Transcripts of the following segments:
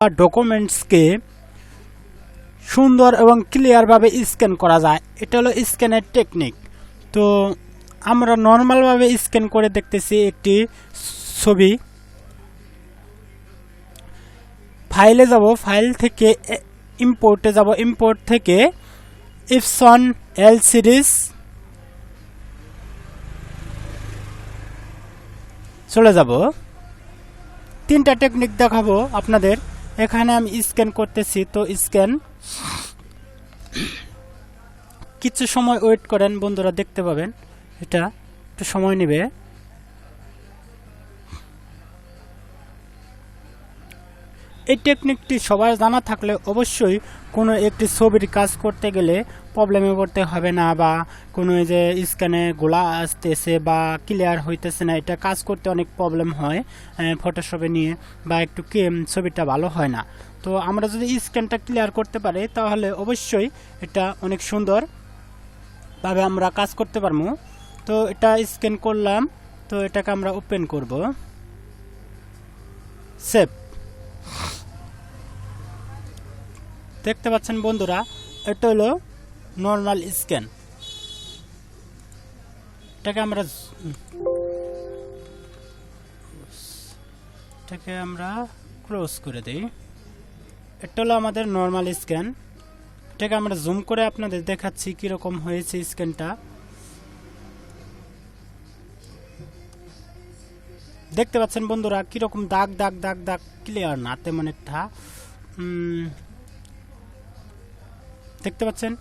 ডকুমেন্টসকে সুন্দর এবং ক্লিয়ারভাবে স্ক্যান করা যায়। এটা হলো স্ক্যানের টেকনিক। তো আমরা নর্মালভাবে স্ক্যান করে দেখতেছি একটি ছবি। ফাইলে যাব, ফাইল থেকে ইম্পোর্টে যাব, ইম্পোর্ট থেকে ইপসন এল সিরিজ চলে যাব। তিনটা টেকনিক দেখাবো আপনাদের। এখানে আমি স্ক্যান করতেছি, তো স্ক্যান কিছু সময় ওয়েট করেন বন্ধুরা, দেখতে পাবেন এটা একটু সময় নেবে। এই টেকনিকটি সবার জানা থাকলে অবশ্যই কোনো একটি ছবির কাজ করতে গেলে প্রবলেমে পড়তে হবে না, বা কোনো যে স্ক্যানে গোলা আসতেছে বা ক্লিয়ার হইতেছে না, এটা কাজ করতে অনেক প্রবলেম হয় ফটোশপে নিয়ে, বা একটু ছবিটা ভালো হয় না। তো আমরা যদি স্ক্যানটা ক্লিয়ার করতে পারি তাহলে অবশ্যই এটা অনেক সুন্দরভাবে আমরা কাজ করতে পারবো। তো এটা স্ক্যান করলাম, তো এটাকে আমরা ওপেন করব, সেভ। দেখতে পাচ্ছেন বন্ধুরা, এটা হলো নর্মাল স্ক্যান। এটাকে আমরা ক্লোজ করে দিই। এটা হলো আমাদের নর্মাল স্ক্যান। এটাকে আমরা জুম করে আপনাদের দেখাচ্ছি কিরকম হয়েছে স্ক্যানটা। দেখতে পাচ্ছেন বন্ধুরা কিরকম দাগ দাগ দাগ দাগ, ক্লিয়ার না তেমন একটা। দেখতে পাচ্ছেন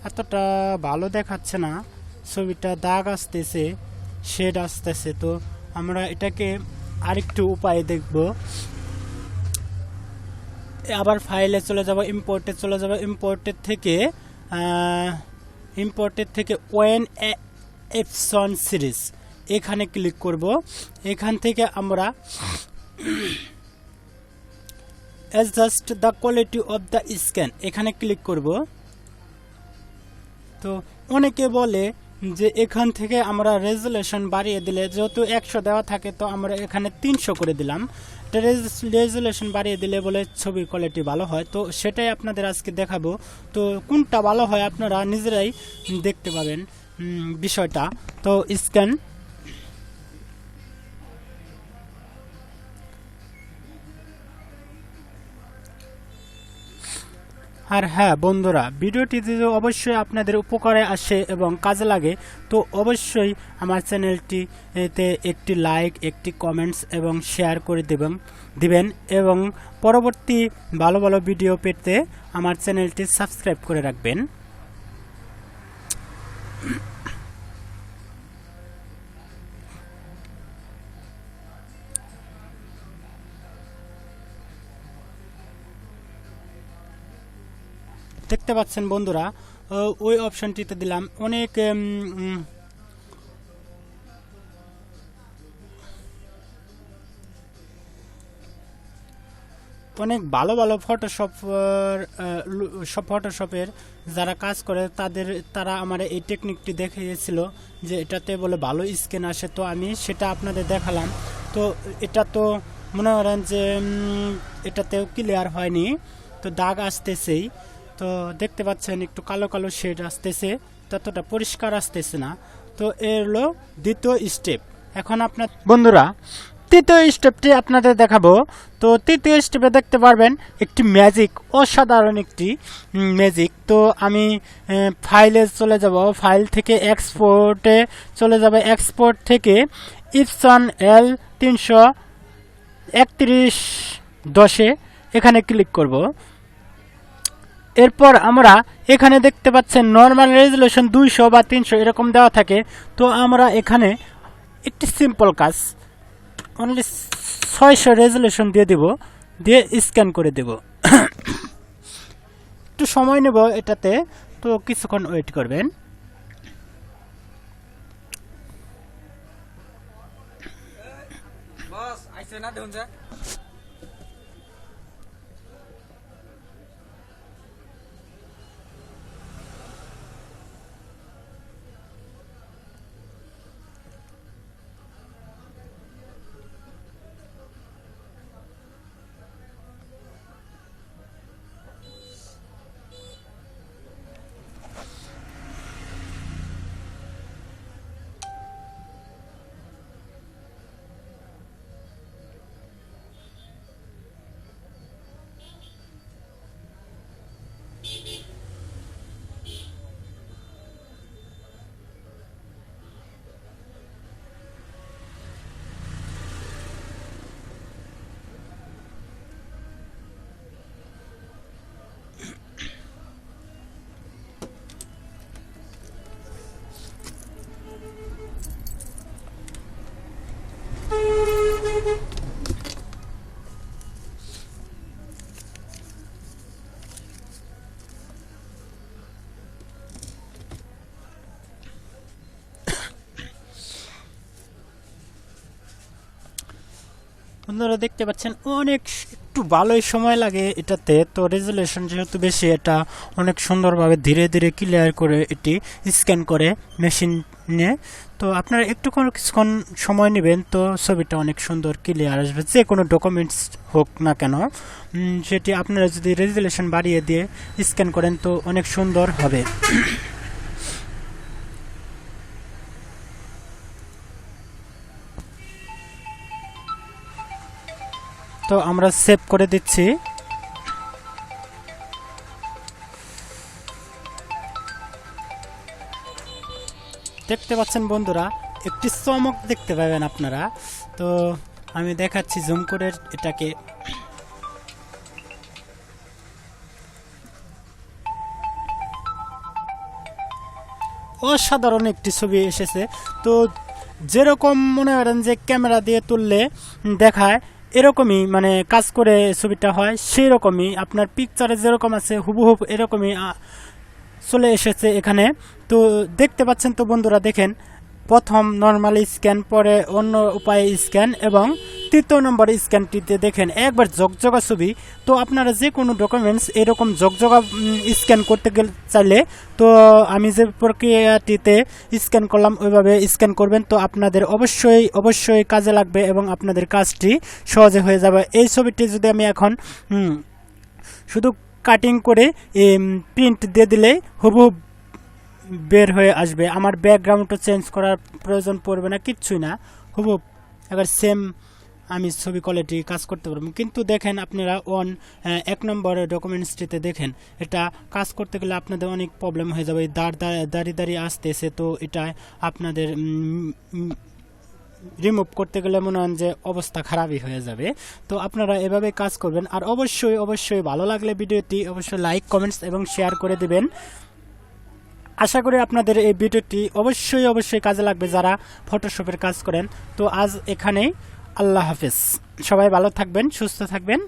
এতটা ভালো দেখাচ্ছে না ছবিটা, দাগ আসতেছে, শেড আসতেছে। তো আমরা এটাকে আরেকটু উপায়ে দেখব। আবার ফাইলে চলে যাব, ইম্পোর্টে চলে যাব, ইম্পোর্টের থেকে ওয়েন এপসন সিরিজ এখানে ক্লিক করব। এখান থেকে আমরা adjust the quality of the scan এখানে ক্লিক করব। তো অনেকে বলে যে এখান থেকে আমরা রেজুলেশন বাড়িয়ে দিলে, যেহেতু 100 দেওয়া থাকে তো আমরা এখানে 300 করে দিলাম। রেজুলেশন বাড়িয়ে দিলে বলে ছবির কোয়ালিটি ভালো হয়। তো সেটাই আপনাদের আজকে দেখাবো। তো কোনটা ভালো হয় আপনারা নিজেরাই দেখতে পাবেন বিষয়টা। তো স্ক্যান আর হ্যাঁ বন্ধুরা, ভিডিওটি যদি অবশ্যই আপনাদের উপকারে আসে এবং কাজে লাগে তো অবশ্যই আমার চ্যানেলটিতে একটি লাইক, একটি কমেন্টস এবং শেয়ার করে দিবেন এবং পরবর্তী ভালো ভালো ভিডিও পেতে আমার চ্যানেলটি সাবস্ক্রাইব করে রাখবেন। দেখতে পাচ্ছেন বন্ধুরা, ওই অপশনটিতে দিলাম। অনেক ভালো ভালো ফটোশপের যারা কাজ করে তারা আমার এই টেকনিকটি দেখিয়েছিল যে এটাতে বলে ভালো স্ক্যান আসে। তো আমি সেটা আপনাদের দেখালাম। তো এটা তো মনে করেন যে এটাতেও ক্লিয়ার হয়নি, তো দাগ আসতেছেই। তো দেখতে পাচ্ছেন একটু কালো কালো শেড আসতেছে, ততটা পরিষ্কার আসতেছে না। তো এর হলো দ্বিতীয় স্টেপ। এখন আপনার বন্ধুরা তৃতীয় স্টেপটি আপনাদের দেখাবো। তো তৃতীয় স্টেপে দেখতে পারবেন একটি ম্যাজিক, অসাধারণ একটি ম্যাজিক। তো আমি ফাইলে চলে যাব, ফাইল থেকে এক্সপোর্টে চলে যাব, এক্সপোর্ট থেকে ইপসন এল 331/10 এখানে ক্লিক করব। এরপর আমরা এখানে দেখতে পাচ্ছেন নর্মাল রেজুলেশন 200 বা 300 এরকম দেওয়া থাকে। তো আমরা এখানে একটি সিম্পল কাজ, অনলি 600 রেজুলেশন দিয়ে দেব, দিয়ে স্ক্যান করে দেব। একটু সময় নেব এটাতে, তো কিছুক্ষণ ওয়েট করবেন। বন্ধুরা দেখতে পাচ্ছেন অনেক একটু ভালোই সময় লাগে এটাতে, তো রেজুলেশন যেহেতু বেশি এটা অনেক সুন্দরভাবে ধীরে ধীরে ক্লিয়ার করে এটি স্ক্যান করে মেশিনে। তো আপনারা একটু কিছুক্ষণ সময় নেবেন, তো ছবিটা অনেক সুন্দর ক্লিয়ার আসবে, যে কোনো ডকুমেন্টস হোক না কেন। সেটি আপনারা যদি রেজুলেশন বাড়িয়ে দিয়ে স্ক্যান করেন তো অনেক সুন্দর হবে। তো আমরা সেভ করে দিচ্ছি। দেখতে পাচ্ছেন বন্ধুরা একটি চমক দেখতে পাবেন আপনারা। তো আমি দেখাচ্ছি জুম করে এটাকে। অসাধারণ একটি ছবি এসেছে। তো যেরকম মনে করেন যে ক্যামেরা দিয়ে তুললে দেখায় এরকমই মানে কাজ করে ছবিটা হয়, সেই রকমই আপনার পিকচারে যেরকম আছে হুবহুব এরকমই চলে এসেছে এখানে। তো দেখতে পাচ্ছেন তো বন্ধুরা, দেখেন প্রথম নর্মাল স্ক্যান, পরে অন্য উপায়ে স্ক্যান, এবং তৃতীয় নম্বর স্ক্যানটিতে দেখেন একবার জগজগা ছবি। তো আপনারা যে কোনো ডকুমেন্টস এরকম জগজগা স্ক্যান করতে গেলে চাইলে তো আমি যে প্রক্রিয়াটিতে স্ক্যান করলাম ওইভাবে স্ক্যান করবেন, তো আপনাদের অবশ্যই কাজে লাগবে এবং আপনাদের কাজটি সহজে হয়ে যাবে। এই ছবিটি যদি আমি এখন শুধু কাটিং করে প্রিন্ট দিয়ে দিলে হুবহু বের হয়ে আসবে, আমার ব্যাকগ্রাউন্ডও চেঞ্জ করার প্রয়োজন পড়বে না, কিচ্ছুই না, হুবহু এবার সেম আমি ছবি কোয়ালিটি কাজ করতে পারবো। কিন্তু দেখেন আপনারা এক নম্বর ডকুমেন্টসটিতে দেখেন এটা কাজ করতে গেলে আপনাদের অনেক প্রবলেম হয়ে যাবে, দাঁড়িয়ে আসতেছে। তো এটা আপনাদের রিমুভ করতে গেলে মনে হয় যে অবস্থা খারাপই হয়ে যাবে। তো আপনারা এভাবে কাজ করবেন। আর অবশ্যই ভালো লাগলে ভিডিওটি অবশ্যই লাইক, কমেন্টস এবং শেয়ার করে দিবেন। আশা করি আপনাদের এই ভিডিওটি অবশ্যই কাজে লাগবে যারা ফটোশপের কাজ করেন। তো আজ এখানেই, আল্লাহ হাফেজ। সবাই ভালো থাকবেন, সুস্থ থাকবেন।